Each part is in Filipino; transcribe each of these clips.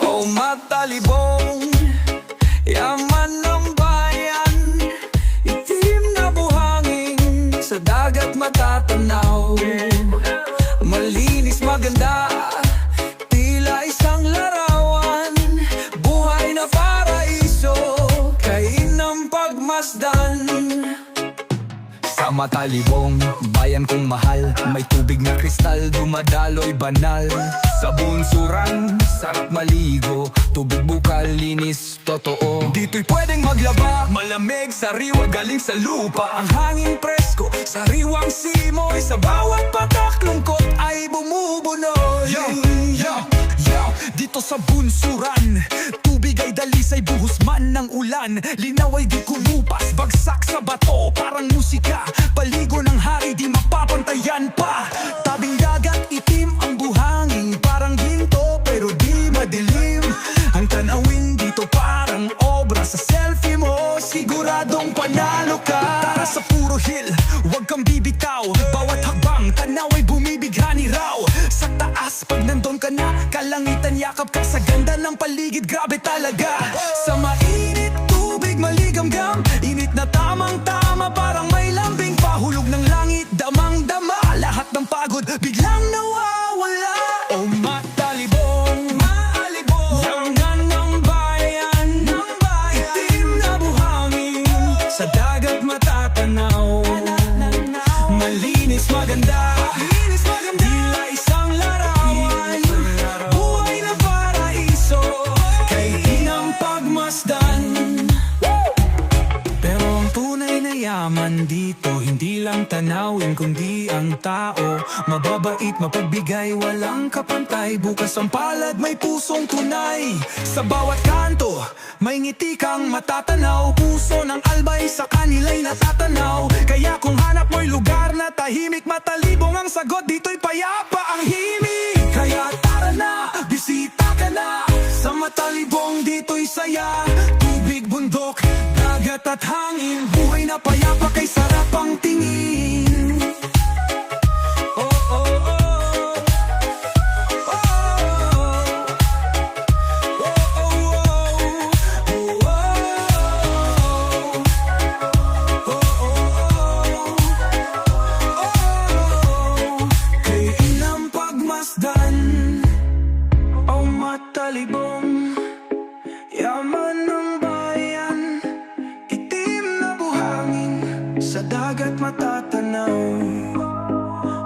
Oh, matalibong, yaman ng bayan, itim na buhangin, sa dagat matatanaw. Malinis maganda, tila isang larawan, buhay na paraiso, kain ng pagmasdan. Sa matalibong, bayan kong mahal, may tubig na kristal, dumadaloy banal. Sa bunsuran, sarap maligo, tubig bukal, linis, totoo. Dito'y pwedeng maglaba, malamig, sariwa, galing sa lupa. Ang hangin presko, sariwang simoy, sa bawat patak, lungkot ay bumubunoy. Dito sa bunsuran, tubig ay dalisay, buhos man ng ulan. Linaw ay di kumupas, bagsak sa bato, parang musika. Paligo ng hari, di mapapantayan pa. Tabing dagat, itim ang buhangin, parang ginto pero di madilim. Ang tanawin dito parang obra, sa selfie mo siguradong panalo ka. Tara sa puro hill, huwag kang bibitaw, bawat hakbang tanaw ay bumibighani raw. Sa taas pag nandun ka na, kalangitan yakap ka, sa ganda ng paligid, grabe talaga. Sa mainit tubig maligamgam, init na tamang-tama, parang may lambing, pahulog ng langit, damang-dama. Lahat ng pagod biglang nawawala. Oh, matalibong, yangan ng bayan, itim na buhangin, sa dagat matatanaw. Malinis maganda, tila isang larawan, buhay na paraiso, kain ng pagmasdan. Pero ang tunay na yaman dito, hindi lang tanawin kundi ang tao. Mababait, mapagbigay, walang kapantay, bukas ang palad, may pusong tunay. Sa bawat kanto, may ngiti kang matatanaw, puso ng albay sa kanila'y natatanaw. Kaya kung hanap mo'y lugar na tahimik, matalibong ang sagot, dito'y payapa ang himig. Kaya tara na, bisita ka na, sa matalibong dito'y saya. Tubig, bundok, dagat at hangin, buhay na payapa, kay sarap ang tingin. Oh, oh, oh. Matalibong, yaman ng bayan, itim na buhangin, sa dagat matatanaw.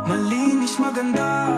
Malinis maganda,